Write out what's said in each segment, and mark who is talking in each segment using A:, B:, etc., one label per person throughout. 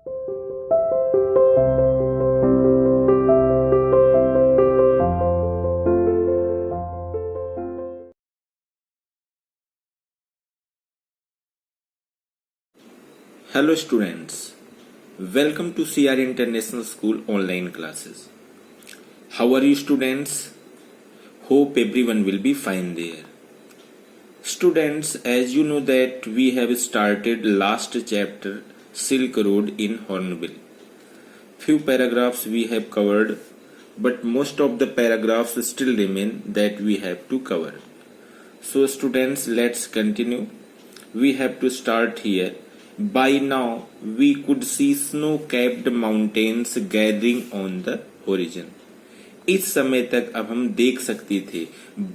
A: Hello students, welcome to CR International School online classes. How are you students? Hope everyone will be fine there. Students, as you know that we have started last chapter Silk Road in Hornbill. Few paragraphs we have covered, but most of the paragraphs still remain that we have to cover. So students, let's continue. We have to start here. By now, we could see snow-capped mountains gathering on the horizon. इस समय तक अब हम देख सकते थे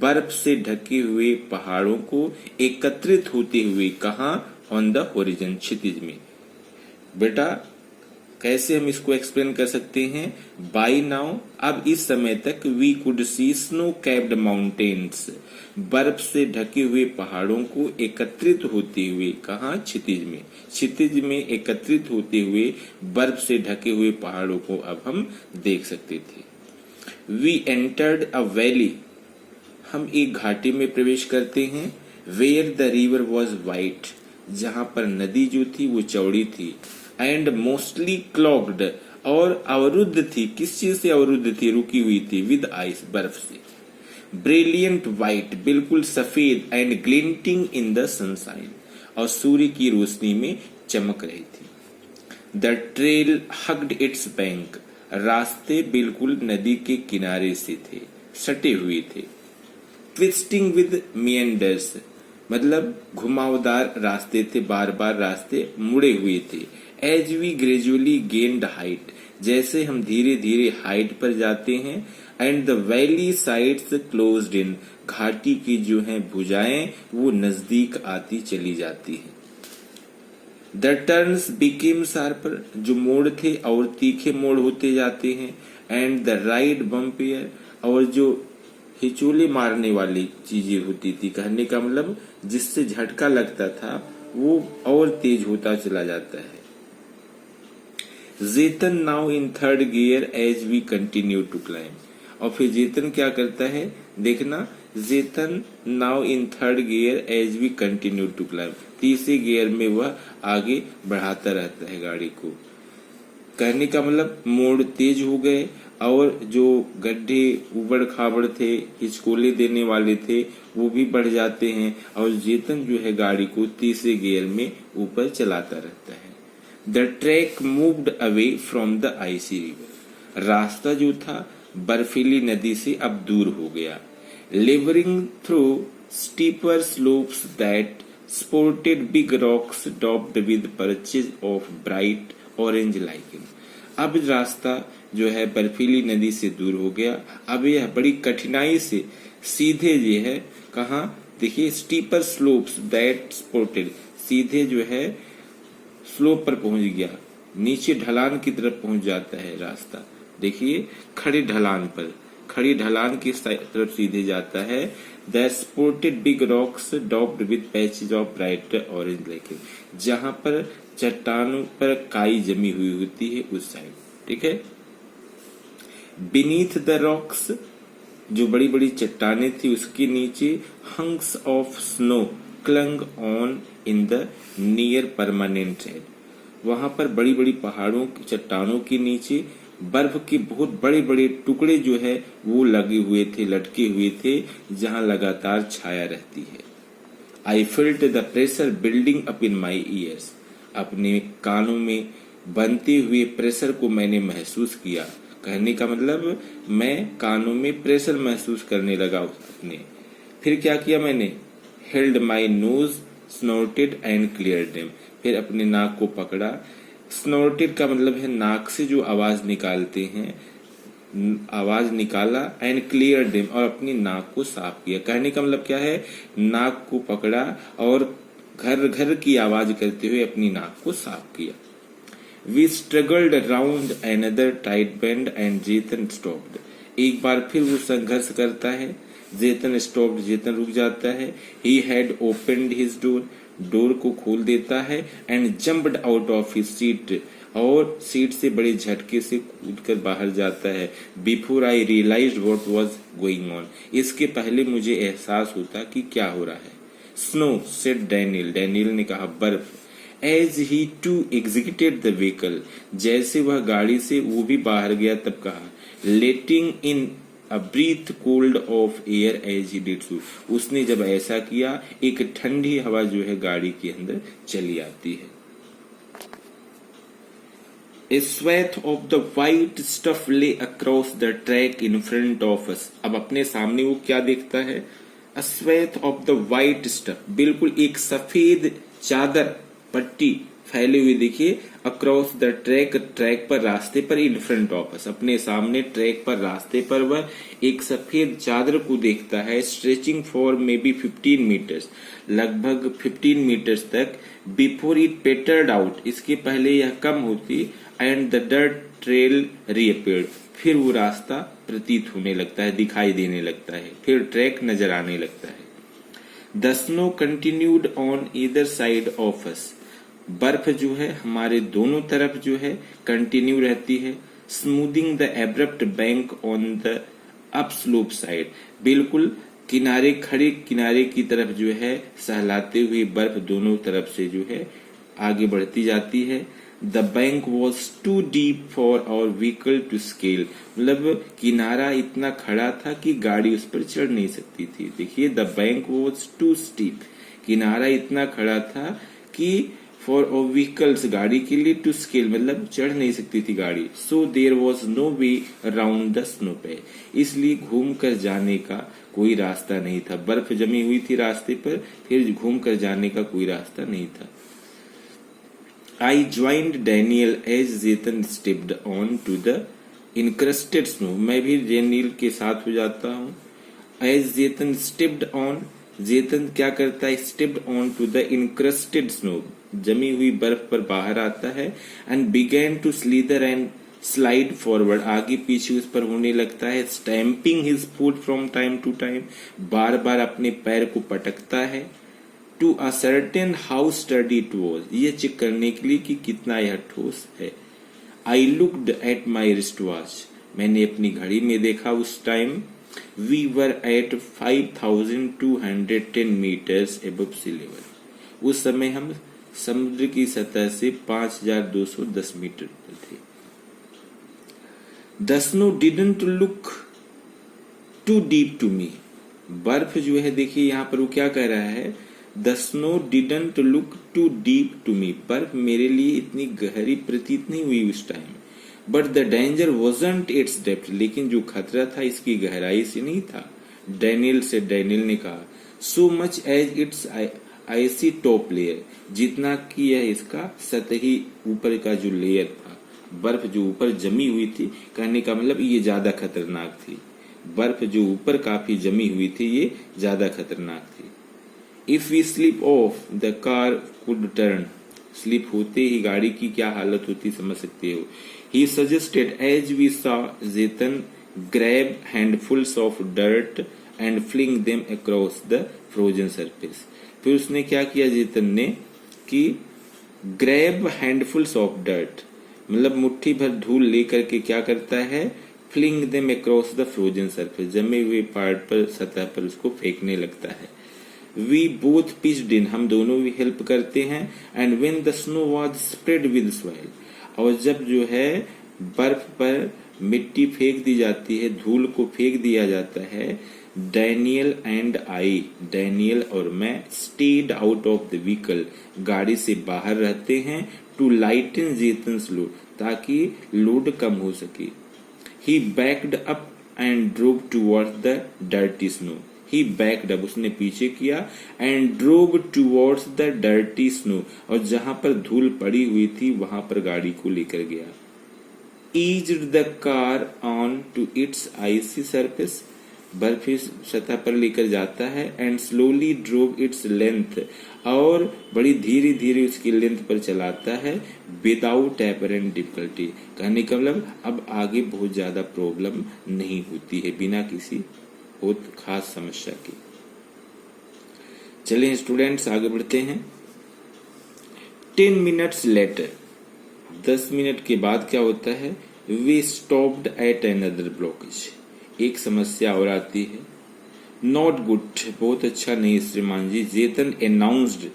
A: बर्फ से ढके हुए पहाड़ों को एकत्रित होते हुए कहाँ ऑन द होरिजन क्षितिज में। बेटा कैसे हम इसको एक्सप्लेन कर सकते हैं? बाय नाउ अब इस समय तक we could see snow capped mountains बर्फ से ढके हुए पहाड़ों को एकत्रित होते हुए कहाँ? क्षितिज में। क्षितिज में एकत्रित होते हुए बर्फ से ढके हुए पहाड़ों को अब हम देख सकते थे। वी एंटर्ड अ वैली, हम एक घाटी में प्रवेश करते हैं। Where the river was white, जहां पर नदी जो थी वो चौड़ी थी। एंड मोस्टली क्लॉग्ड, और अवरुद्ध थी। किस चीज से अवरुद्ध थी? रुकी हुई थी। विद आइस, बर्फ से। ब्रिलियंट व्हाइट, बिल्कुल सफेद। एंड ग्लिंटिंग इन द सनशाइन, और सूर्य की रोशनी में चमक रही थी। The trail hugged it's bank, रास्ते बिल्कुल नदी के किनारे से थे, सटे हुए थे। ट्विस्टिंग विद मिएंडर्स, मतलब घुमावदार रास्ते थे, बार बार रास्ते मुड़े हुए थे। As we gradually gained height, जैसे हम धीरे धीरे हाइट पर जाते हैं। And the valley sides closed in, घाटी की जो है भुजाएं वो नजदीक आती चली जाती हैं। द टर्न्स बिकेम शार्पर, जो मोड़ थे और तीखे मोड़ होते जाते हैं। एंड द राइड बम्पियर, और जो हिचोले मारने वाली चीजें होती थी, कहने का मतलब जिससे झटका लगता था वो और तेज होता चला जाता है। Jetan now in third gear as we continue to climb, और फिर जेतन क्या करता है देखना। Jetan now in third gear as we continue to climb, तीसरे गियर में वह आगे बढ़ाता रहता है गाड़ी को। कहने का मतलब मोड़ तेज हो गए और जो गड्ढे उबड़ खाबड़ थे, हिचकोले देने वाले थे, वो भी बढ़ जाते हैं। और जेतन जो है गाड़ी को तीसरे गियर में ऊपर चलाता रहता है। The track moved away from the icy river, रास्ता जो था बर्फीली नदी से अब दूर हो गया। Labouring through steeper slopes that sported big rocks डॉप्ड with patches of bright orange lichen, अब रास्ता जो है बर्फीली नदी से दूर हो गया। अब यह बड़ी कठिनाई से सीधे ये है कहाँ? देखिए, स्टीपर स्लोप्स दैट स्पोर्टेड, सीधे जो है स्लोप पर पहुंच गया, नीचे ढलान की तरफ पहुंच जाता है रास्ता। देखिए, खड़ी ढलान पर, खड़ी ढलान की तरफ सीधे जाता है। द स्पोर्टेड बिग रॉक्स डॉप्ड with patches of bright orange lichen, जहां पर चट्टानों पर काई जमी हुई होती है उस साइड। ठीक है। बीनीथ द रॉक्स, जो बड़ी बड़ी चट्टाने थी उसके नीचे, hunks of snow clang on in the near permanent side, वहां पर बड़ी बड़ी पहाड़ों की चट्टानों के नीचे बर्फ के बहुत बड़े बड़े टुकड़े जो है वो लगे हुए थे, लटके हुए थे, जहां लगातार छाया रहती है। I felt the pressure building up in my years, अपने कानों में बनते हुए प्रेशर को मैंने महसूस किया। कहने का मतलब मैं कानों में प्रेशर महसूस करने लगा अपने। फिर क्या किया मैंने? Held my nose snorted and cleared them, फिर अपने नाक को पकड़ा। स्नोर्टेड का मतलब है नाक से जो आवाज निकालते हैं, आवाज निकाला। एंड क्लियर डेम, और अपनी नाक को साफ किया। कहने का मतलब क्या है? नाक को पकड़ा और घर घर की आवाज करते हुए अपनी नाक को साफ किया। We struggled around another tight bend and Jetan stopped, एक बार फिर वो संघर्ष करता है। जेतन स्टॉप्ड, जेतन रुक जाता है। He had opened his door, door को खोल देता है। And jumped out of his seat, और सीट से बड़े झटके से कूदकर बाहर जाता है। Before I realized what was going on, इसके पहले मुझे एहसास होता कि क्या हो रहा है। स्नो सेड डैनियल, डैनियल ने कहा बर्फ। As he too exited the vehicle, जैसे वह गाड़ी से वो भी बाहर गया तब कहा letting in a breath cold of air as he did so, उसने जब ऐसा किया एक ठंडी हवा जो है गाड़ी के अंदर चली आती है। A swath of the white stuff lay across the track in front of us, अब अपने सामने वो क्या देखता है? A swath of the white stuff, बिल्कुल एक सफेद चादर पट्टी फैले हुए देखिए अक्रॉस द ट्रैक, ट्रैक पर रास्ते पर इन फ्रंट ऑफ अस, अपने सामने ट्रैक पर रास्ते पर वह एक सफेद चादर को देखता है। स्ट्रेचिंग फॉर मे बी 15 मीटर्स, लगभग 15 मीटर्स तक। बिफोर इट पेटर्ड आउट, इसके पहले यह कम होती। एंड द डर्ट ट्रेल रीअपीयर्ड, फिर वो रास्ता प्रतीत होने लगता है, दिखाई देने लगता है, फिर ट्रैक नजर आने लगता है। The snow continued on either side of us, बर्फ जो है हमारे दोनों तरफ जो है कंटिन्यू रहती है। Smoothing the abrupt bank on the up slope side, बिल्कुल किनारे खड़े किनारे की तरफ जो है सहलाते हुए बर्फ दोनों तरफ से जो है आगे बढ़ती जाती है। The bank was too deep for our vehicle to scale, मतलब किनारा इतना खड़ा था कि गाड़ी उस पर चढ़ नहीं सकती थी। देखिए the bank was too steep, किनारा इतना खड़ा था कि फॉर और व्हीकल्स, गाड़ी के लिए, टू स्केल मतलब चढ़ नहीं सकती थी गाड़ी। So there was no way around the snow पे, इसलिए घूम कर जाने का कोई रास्ता नहीं था। बर्फ जमी हुई थी रास्ते पर, फिर घूम कर जाने का कोई रास्ता नहीं था। I joined Daniel as Jetan stepped on to the encrusted snow, मैं भी डैनियल के साथ हो जाता हूँ। As Jetan stepped on, Jetan क्या करता है? Stepped on to the encrusted snow, जमी हुई बर्फ पर बाहर आता है। And began to slither and slide forward, आगे पीछे उस पर होने लगता है। Stamping his feet from time to time, बार बार अपने पैर को पटकता है। To ascertain how sturdy it was, ये चेक करने के लिए कि कितना यह ठोस है। I looked at my wrist watch, मैंने अपनी घड़ी में देखा उस time. We were at 5210 meters above sea level, उस समय हम समुद्र की सतह से 5210 मीटर पर थे। The snow didn't look too deep to me, बर्फ जो है देखिए यहाँ पर वो क्या कह रहा है? The snow didn't look too deep to me, बर्फ मेरे लिए इतनी गहरी प्रतीत नहीं हुई उस time. But the danger wasn't its depth, लेकिन जो खतरा था इसकी गहराई से नहीं था। डैनियल ने कहा so much as its icy top layer, जितना कि यह इसका सतही ऊपर का जो लेयर था, बर्फ जो ऊपर जमी हुई थी, कहने का मतलब ये ज्यादा खतरनाक थी। बर्फ जो ऊपर काफी जमी हुई थी ये ज्यादा खतरनाक थी। If we slip off the car could turn, slip होते ही गाड़ी की क्या हालत होती समझ सकते हो। He suggested as we saw Jetan grab handfuls of dirt and fling them across the frozen surface, फिर उसने क्या किया जेतन ने कि ग्रैब हैंडफुल्स ऑफ डर्ट, मतलब मुट्ठी भर धूल लेकर के क्या करता है? Fling them across the frozen surface, जमे हुए पार्ट पर, सतह पर उसको फेंकने लगता है। वी बोथ पिच्ड इन, हम दोनों भी हेल्प करते हैं। And when the snow was spread with soil, और जब जो है बर्फ पर मिट्टी फेंक दी जाती है, धूल को फेंक दिया जाता है। डैनियल एंड आई, डैनियल और मैं, stayed out of the vehicle, गाड़ी से बाहर रहते हैं। टू लाइटन जेतन्स लोड, ताकि लोड कम हो सके। He backed up and drove towards the dirty snow, he backed up, उसने पीछे किया। And drove towards the dirty snow, और जहां पर धूल पड़ी हुई थी वहां पर गाड़ी को लेकर गया। Eased the car on to its icy surface, बर्फी सतह पर लेकर जाता है। And slowly drove its length, और बड़ी धीरे धीरे उसकी लेंथ पर चलाता है। विदाउट एपरेंट डिफिकल्टी, कहने का मतलब अब आगे बहुत ज्यादा प्रॉब्लम नहीं होती है बिना किसी बहुत खास समस्या की। चलिए स्टूडेंट्स आगे बढ़ते हैं। 10 मिनट्स लेटर, 10 मिनट के बाद क्या होता है, we stopped at another blockage, एक समस्या और आती है। नॉट गुड, बहुत अच्छा नहीं श्रीमान जी, जेतन अनाउंस्ड,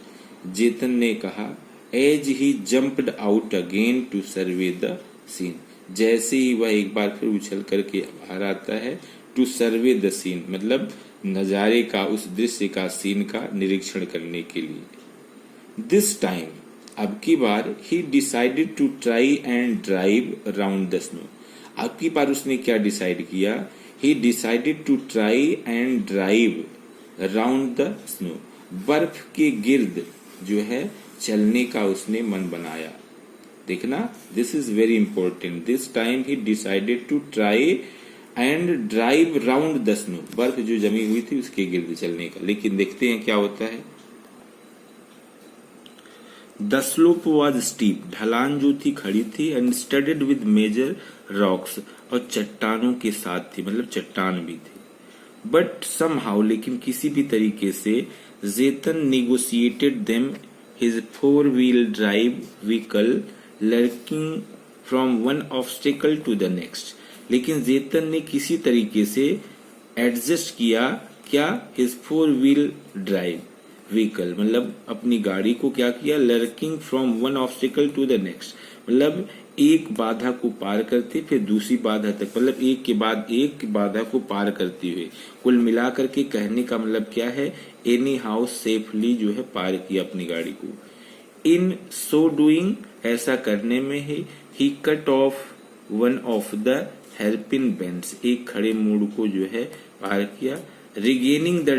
A: जेतन ने कहा, as he jumped out again to survey the scene, जैसे ही वह एक बार फिर उछल करके बाहर आता है, टू सर्वे द सीन मतलब नजारे का, उस दृश्य का, सीन का निरीक्षण करने के लिए। दिस टाइम, अब की बार, he decided to try and drive around the snow, अब की बार उसने क्या डिसाइड किया, he decided to try and drive around the snow, बर्फ के गिर्द जो है चलने का उसने मन बनाया। देखना, this is very important, this time he decided to try and drive round the snow, बर्फ जो जमी हुई थी उसके गिर्द चलने का। लेकिन देखते हैं क्या होता है। द स्लोप वाज स्टीप, ढलान जो थी खड़ी थी, and studded with major rocks, और चट्टानों के साथ थी, मतलब चट्टान भी थी। बट समहाउ, लेकिन किसी भी तरीके से, Jetan negotiated them his 4-wheel drive vehicle lurching from one obstacle to the next, लेकिन जेतन ने किसी तरीके से एडजस्ट किया, क्या, हिज 4-wheel ड्राइव व्हीकल, मतलब अपनी गाड़ी को क्या किया, lurking from one obstacle to the next, मतलब एक बाधा को पार करते फिर दूसरी बाधा तक, मतलब एक के बाद एक बाधा को पार करते हुए, कुल मिलाकर के कहने का मतलब क्या है, एनी हाउ सेफली जो है पार किया अपनी गाड़ी को। इन सो डूइंग, ऐसा करने में he cut off one of the hairpin bends, एक खड़े मोड़ को जो है पार किया। Regaining the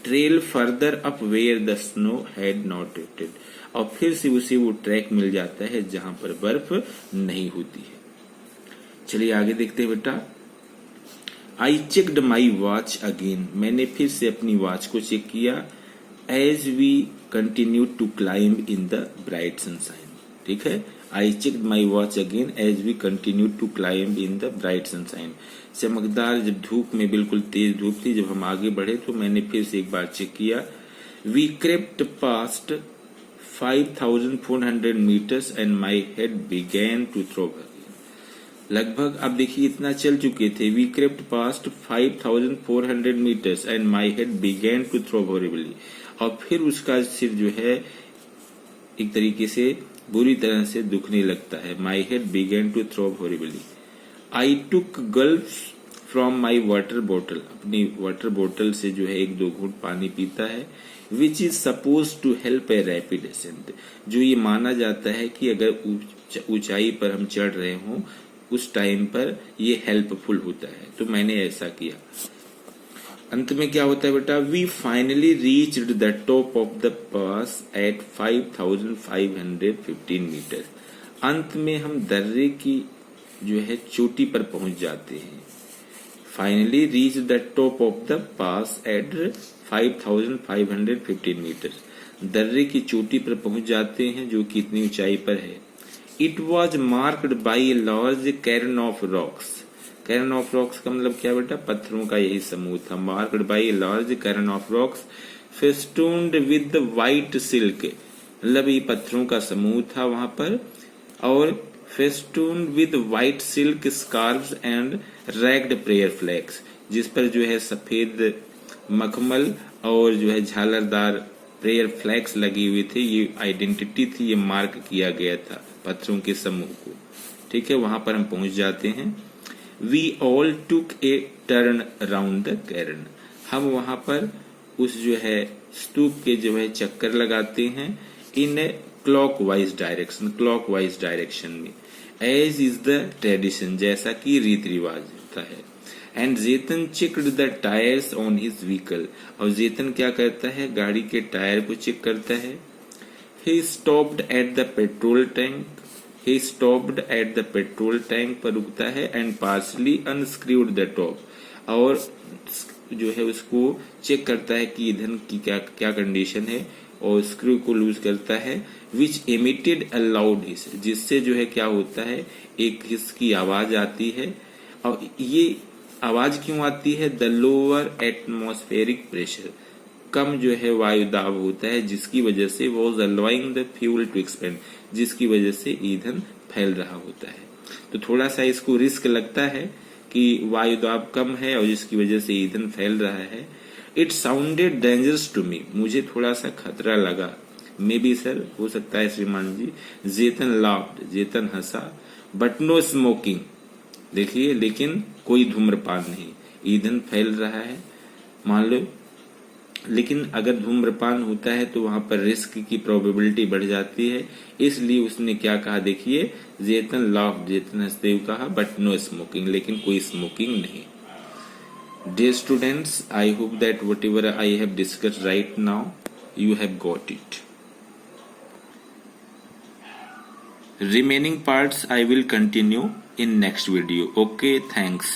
A: trail further up where the snow had not drifted, और फिर से उसे वो ट्रैक मिल जाता है जहां पर बर्फ नहीं होती है। चलिए आगे देखते हैं बेटा। I checked my watch again, मैंने फिर से अपनी वॉच को चेक किया। As we continue to climb in the bright sunshine, ठीक है। I checked my watch again as we continue to climb in the bright sunshine, चमकदार जब धूप में, बिल्कुल तेज धूप थी, जब हम आगे बढ़े तो मैंने फिर से एक बार चेक किया। We crept past 5,400 meters and my head began to throb again, लगभग अब देखिए इतना चल चुके थे। We crept past 5,400 meters and my head began to throb horribly, और फिर उसका सिर जो है एक तरीके से बुरी तरह से दुखने लगता है। My head began to throb horribly. I took gulps from my water bottle, अपनी वाटर बोतल से जो है एक दो घूंट पानी पीता है। Which is supposed to help a rapid ascent, जो ये माना जाता है कि अगर ऊंचाई पर हम चढ़ रहे हों उस टाइम पर ये हेल्पफुल होता है, तो मैंने ऐसा किया। अंत में क्या होता है बेटा, we finally reached the top of the pass at 5,515 meter, अंत में हम दर्रे की जो है चोटी पर पहुंच जाते हैं। Finally reach the top of the pass at 5,515 meter, दर्रे की चोटी पर पहुंच जाते हैं जो कि इतनी ऊंचाई पर है। It was marked by a large cairn of rocks, cairn of rocks का मतलब क्या बेटा, पत्थरों का यही समूह था। Marked by a large cairn of rocks festooned with white silk, मतलब ये पत्थरों का समूह था वहां पर, और festooned with white silk scarfs and ragged prayer flags, जिस पर जो है सफेद मखमल और जो है झालरदार प्रेयर फ्लैग्स लगी हुई थे। ये आइडेंटिटी थी, ये मार्क किया गया था पत्थरों के समूह को, ठीक है। वहां पर हम पहुंच जाते हैं। We all took a turn around the cairn, हम वहां पर उस जो है स्तूप के जो है चक्कर लगाते हैं in a clockwise direction, clockwise direction में, एज इज द ट्रेडिशन, जैसा कि रीति रिवाज होता है। And Jetan checked the tyres on his vehicle, और जेतन क्या करता है, गाड़ी के टायर को चेक करता है। He stopped at the petrol tank, he stopped at the petrol tank पर रुकता है, and partly unscrewed the top, और जो है उसको चेक करता है कि ईंधन की क्या क्या कंडीशन है, और स्क्रू को लूज करता है। विच एमिटेड अ लाउड हिस, जिससे जो है क्या होता है, एक हिस की आवाज आती है। और ये आवाज क्यों आती है, द लोअर एटमॉस्फेरिक प्रेशर, कम जो है वायु दाब होता है, जिसकी वजह से was allowing the fuel to expand, जिसकी वजह से ईंधन फैल रहा होता है। तो थोड़ा सा इसको रिस्क लगता है कि वायु दाब कम है और जिसकी वजह से ईंधन फैल रहा है। It sounded dangerous to me, मुझे थोड़ा सा खतरा लगा। मे बी सर, हो सकता है श्रीमान जी। जेतन लाफ्ड, जेतन हंसा। बट नो स्मोकिंग, देखिए लेकिन कोई धूम्रपान नहीं। ईंधन फैल रहा है मान लो, लेकिन अगर धूम्रपान होता है तो वहां पर रिस्क की प्रोबेबिलिटी बढ़ जाती है। इसलिए उसने क्या कहा, देखिए जेतन लाफ्ड, जेतन हंसते हुए कहा बट नो स्मोकिंग, लेकिन कोई स्मोकिंग नहीं। Dear students, I hope that whatever I have discussed right now, you have got it. Remaining parts I will continue in next video. Okay, thanks.